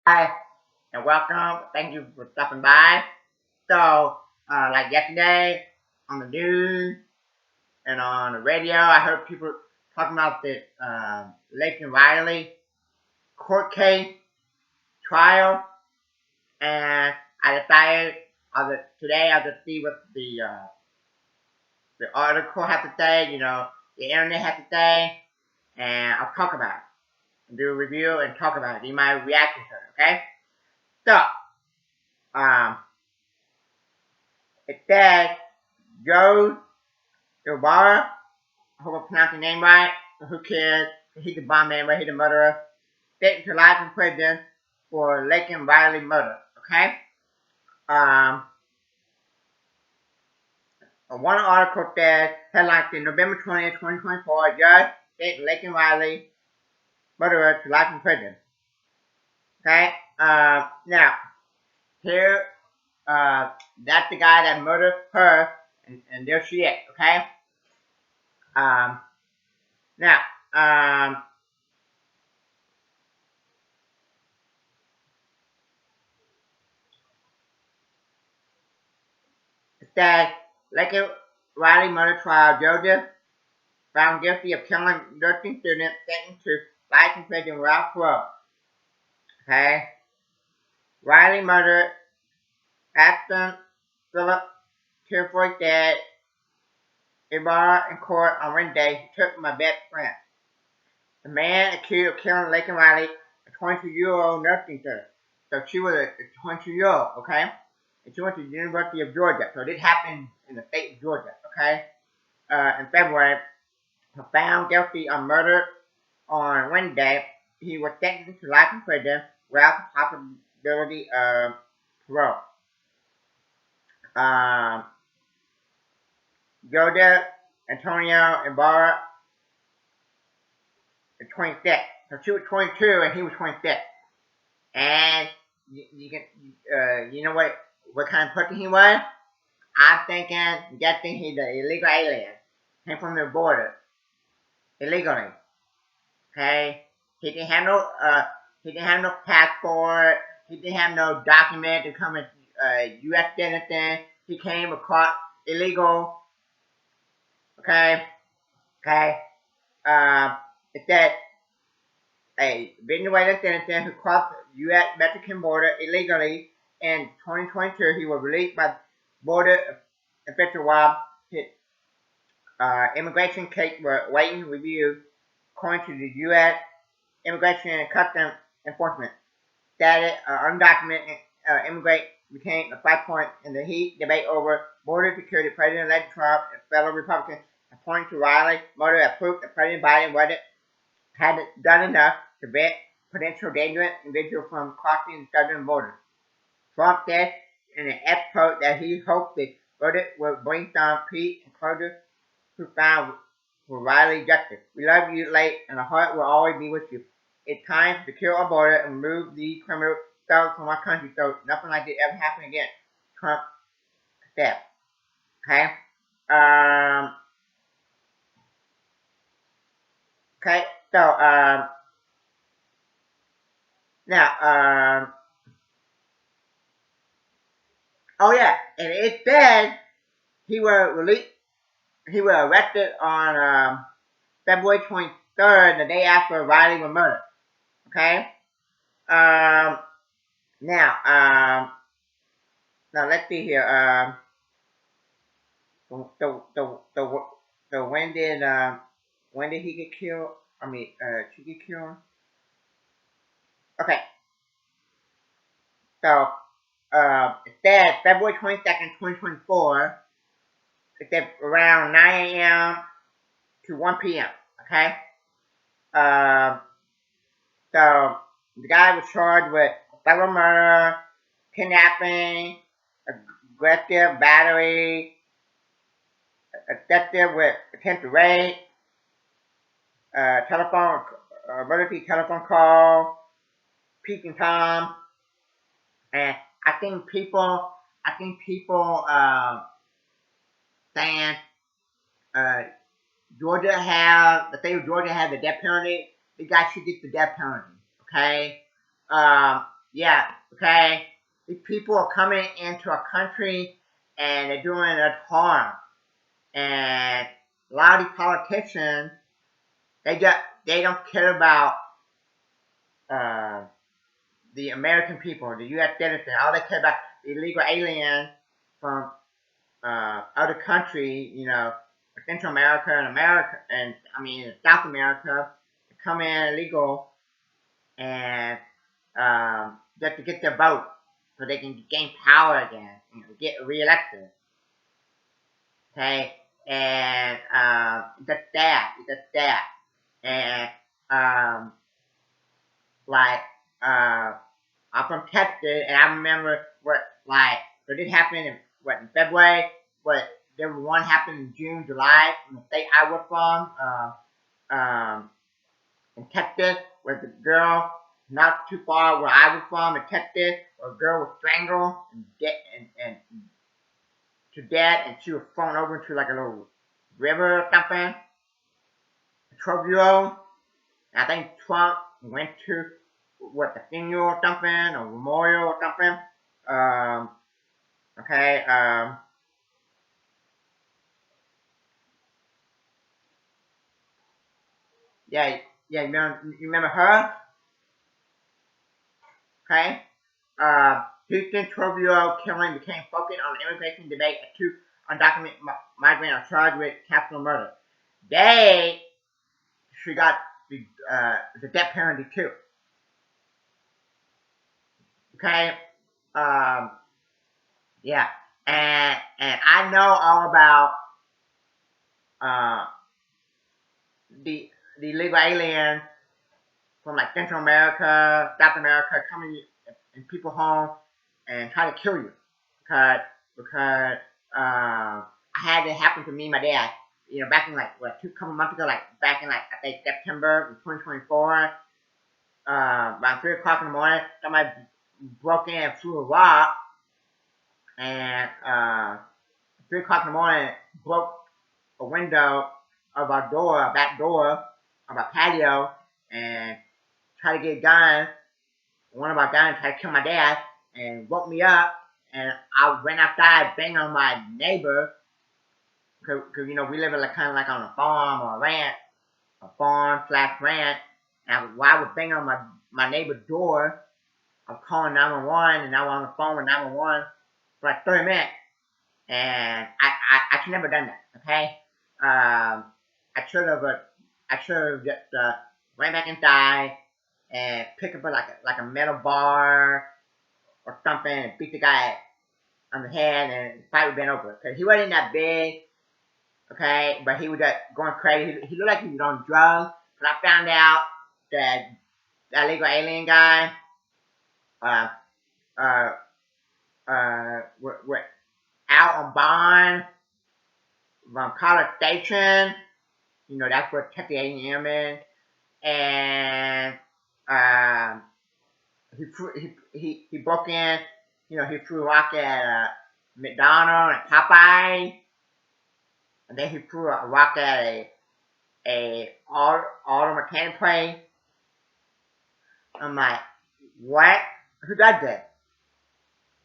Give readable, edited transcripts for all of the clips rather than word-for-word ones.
Hi, and welcome. Thank you for stopping by. So, like yesterday on the news and on the radio, I heard people talking about the Laken Riley court case trial, and I decided today I'll just see what the article has to say, the internet has to say, and I'll talk about it, and do a review and talk about it, give my reaction to it, okay? So, um, it says Joe Ibarra, I hope I pronounced the name right. Who cares? He's the bomb man, but he's the murderer. Sentenced to life in prison for Laken Riley murder. Okay? Um, one article says, headline says, November 20th, 2024, judge sentenced Laken Riley murderer to life in prison. Okay? Now, here, that's the guy that murdered her, and there she is. Okay? Um, now, it says, Laken Riley murder trial, Georgia found guilty of killing nursing student sentenced to life in prison without parole. Okay? Riley murdered Aston Philip Tearful said Ibarra in court on Wednesday. He took my best friend. The man accused of killing Laken Riley, a 22-year-old nursing student. So she was a 22-year-old, okay? And she went to the University of Georgia. So this happened in the state of Georgia, okay? In February, found guilty of murder on Wednesday. He was sentenced to life in prison without the possibility of parole. Um, Jose Antonio Ibarra is 26. So she was 22 and he was 26. And you know what kind of person he was? I'm guessing he's an illegal alien. Came from the border illegally. Okay, he didn't have no passport. He didn't have no document to come as U.S. citizen. He came across illegal. Okay, okay. It said a Venezuelan citizen who crossed the U.S. Mexican border illegally in 2022. He was released by border official while his immigration case was waiting review, according to the U.S. Immigration and Customs Enforcement. That undocumented immigrant became a flashpoint in the heat debate over border security. President-elect Trump and fellow Republicans are pointing to Riley murder as proof that President Biden hadn't done enough to prevent potential dangerous individuals from crossing the southern border. Trump said in an episode that he hoped the verdict would bring some peace and closure to found for Riley justice. We love you, late, and our heart will always be with you. It's time to secure our border and remove these criminal thugs from our country so nothing like this ever happen again. Trump said. Okay? Um, okay, so, now, oh yeah, and it says he was released, he was arrested on, February 23rd, the day after Riley was murdered. Okay? Um, now, now let's see here. So when did he get killed? I mean, she get killed? Okay, so it says February 22nd, 2024. It said around 9 a.m. to 1 p.m. Okay, um, so the guy was charged with felon murder, kidnapping, aggressive battery, excessive with attempted rape, telephone emergency telephone call, peeping tom, and I think people saying uh, the state of Georgia has the death penalty. The guy should get the death penalty. Okay, um, Yeah, okay. These people are coming into a country and they're doing us harm. And a lot of these politicians, they don't care about uh, the American people, the U.S. citizen. All they care about illegal aliens from other countries, Central America and America, and I mean South America, come in illegal and just to get their vote so they can gain power again and get reelected. Okay, and just that, and um, like I'm from Texas, and I remember what like so this happened in February, but there was one happened in June, July in the state I was from, in Texas, where the girl not too far where I was from in Texas, where a girl was strangled and and to death, and she was thrown over into like a little river or something. 12-year-old. I think Trump went to what the funeral or something or memorial or something. Um, okay. Yeah. Yeah. You remember her? Okay. Houston 12-year-old killing became focused on the immigration debate as two undocumented migrants are charged with capital murder. She got the death penalty too. Okay. Um, yeah. And I know all about uh, the the illegal aliens from like Central America, South America coming in people home and try to kill you because I had it happen to me and my dad. Back in like what two couple months ago, like back in like I think September of 2024, around 3 o'clock in the morning, somebody broke in and threw a rock, and 3 o'clock in the morning broke a window of our door, our back door of our patio, and tried to get guns. One of our guns tried to kill my dad and woke me up, and I went outside, banged on my neighbor, because we live in like kind of like on a farm or a ranch, a farm slash ranch, and while I was banging on my neighbor's door, I was calling 911, and I was on the phone with 911 for like 30 minutes, and I should never done that. Okay, I should have just went back inside and pick up like a metal bar or something and beat the guy on the head, and the fight would have been over. Cause he wasn't that big, okay, but he was just going crazy. He looked like he was on drugs. But I found out that that illegal alien guy, uh, uh, were out on bond from College Station. That's where Texas A&M is, and um, he broke in. He threw a rock at McDonald's and Popeye, and then he threw a rock at a auto mechanic place. I'm like, what? Who does that?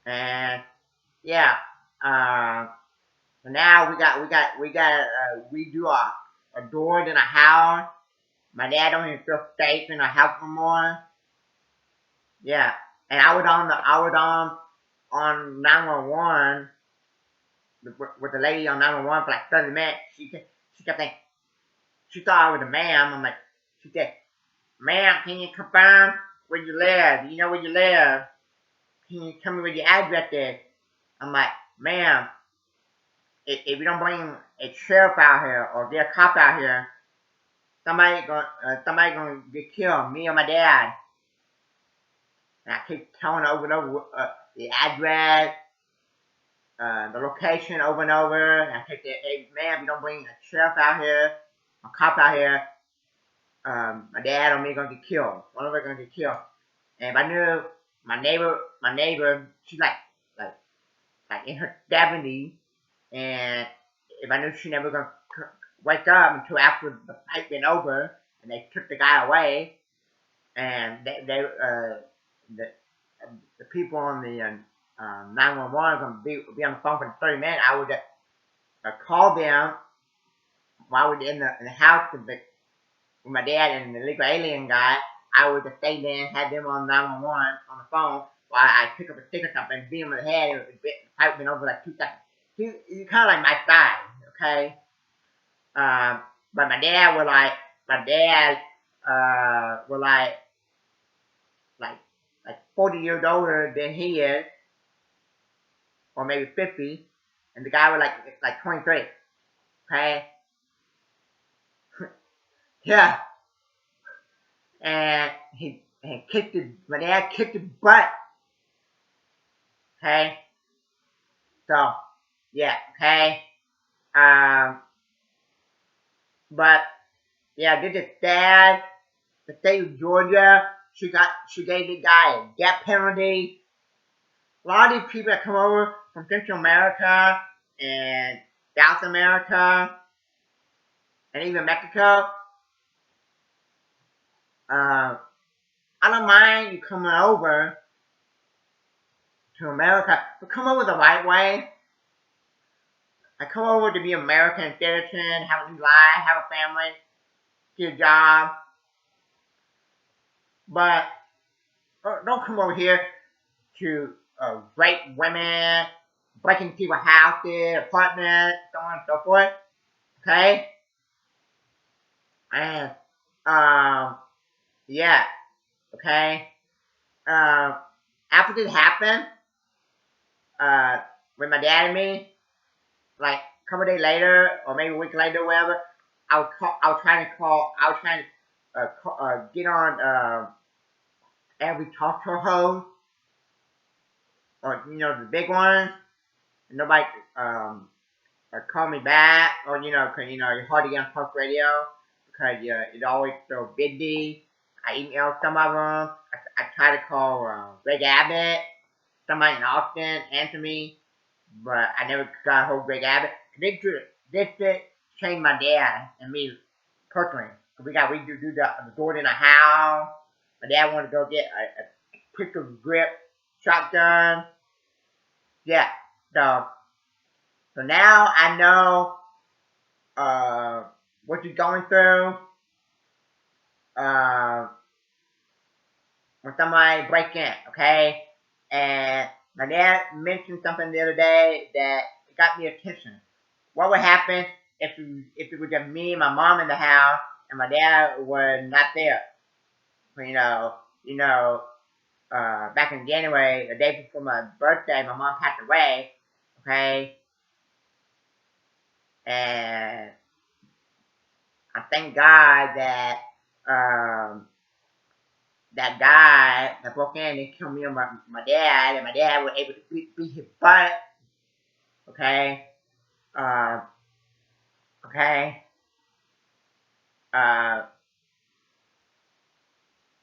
And yeah, so now we got redo a door in a house. My dad don't even feel safe in a house no more. Yeah, and I was on 911 with the lady on 911 for like 30 minutes. She kept saying she thought I was a ma'am. I'm like, she said, "Ma'am, can you confirm where you live? Do you know where you live? Can you tell me where your address is?" I'm like, "Ma'am, if you don't bring a sheriff out here or get a cop out here, somebody gonna get killed, me or my dad." And I keep telling her over and over the address, the location over and over. And I keep saying, "Hey, ma'am, if you don't bring a sheriff out here, a cop out here, my dad or me gonna get killed. One of us gonna get killed." And if I knew my neighbor, she's like like in her 70s, and if I knew she never gonna wake up until after the fight been over, and they took the guy away, and they the the people on the 911 are going to be on the phone for 30 minutes, I would call them while we're in the house with my dad and the illegal alien guy. I would just stay there and have them on 911 on the phone while I pick up a stick or something and beat him in the head. It had been over like 2 seconds. He's kind of like my size, okay? But my dad was like 40 years older than he is, or maybe 50, and the guy was like 23, okay? Yeah, and my dad kicked his butt, okay? So, yeah, okay? But yeah, this is sad. The state of Georgia, she gave the guy a death penalty. A lot of these people that come over from Central America and South America and even Mexico, I don't mind you coming over to America, but come over the right way. I come over to be American citizen, have a new life, have a family, get a job. But don't come over here to rape women, breaking people's houses, apartments, so on and so forth. Okay? And, yeah. Okay? After this happened, with my dad and me, like a couple days later, or maybe a week later, or whatever, I was trying to get on, every talk show host, or, the big ones, and nobody, call me back, or, cause, it's hard to get on talk radio, because, it's always so busy. I emailed some of them. I tried to call, Greg Abbott. Somebody in Austin answered me, but I never got a hold of Greg Abbott. This did change my dad and me personally. We do the door in the house. My dad wanted to go get a pistol grip shotgun. Yeah, so now I know what you're going through when somebody break in, okay? And my dad mentioned something the other day that got me attention. What would happen if it was just me and my mom in the house and my dad was not there? Back in January, the day before my birthday, my mom passed away, okay? And I thank God that that guy that broke in and killed me and my dad, and my dad was able to beat his butt, okay? Okay? And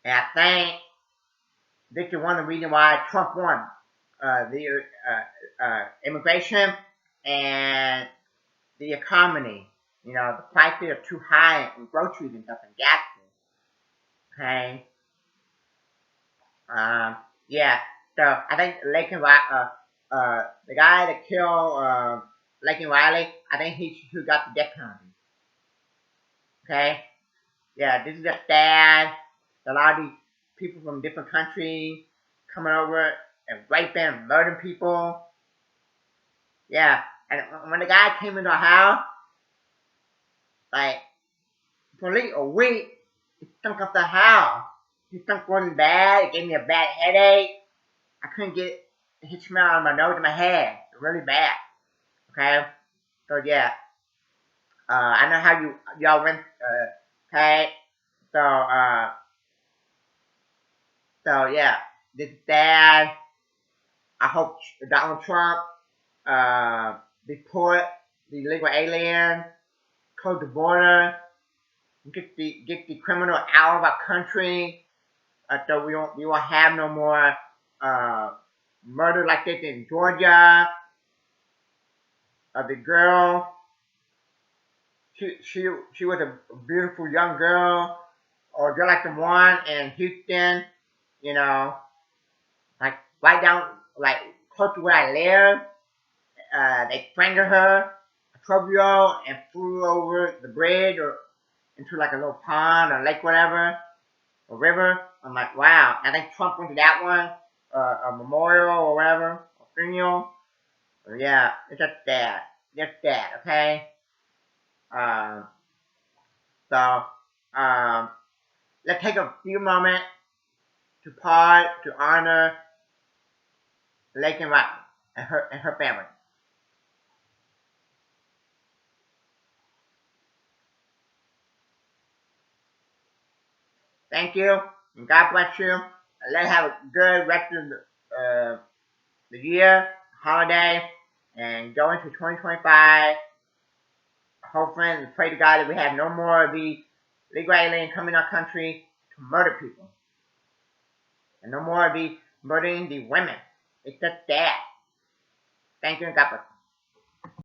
I think this is one of the reasons why Trump won the immigration and the economy. The prices are too high in groceries and stuff and gas. Okay. Yeah. So I think the guy that killed Laken Riley, I think he who got the death penalty. Okay. Yeah. This is just sad. A lot of these people from different countries coming over and raping and murdering people. Yeah. And when the guy came into our house, like, for at least a week, he stunk up the house. He stunk really bad. It gave me a bad headache. I couldn't get his smell out of my nose and my head. Really bad. Okay? So, yeah. I know how y'all went, okay? So, yeah. This is sad. I hope Donald Trump, deport the illegal aliens, close the border, get the criminal out of our country, so we won't have no more murder like this in Georgia. The girl, she was a beautiful young girl, or just like the one in Houston, you know. like right down, like close to where I live. They strangled her, a 12-year-old, and threw her over the bridge or into like a little pond or lake, whatever, or river. I'm like, wow. I think Trump went to that one, a memorial or whatever, a funeral. So yeah, it's just sad. Just sad, okay? Um, so, um, let's take a few moments to pause to honor Laken Riley and her family. Thank you, and God bless you. And let's have a good rest of the year, holiday, and go into 2025. Hopefully, and pray to God that we have no more of the illegal aliens coming in our country to murder people, and no more of the murdering the women. It's just that. Thank you, and God bless.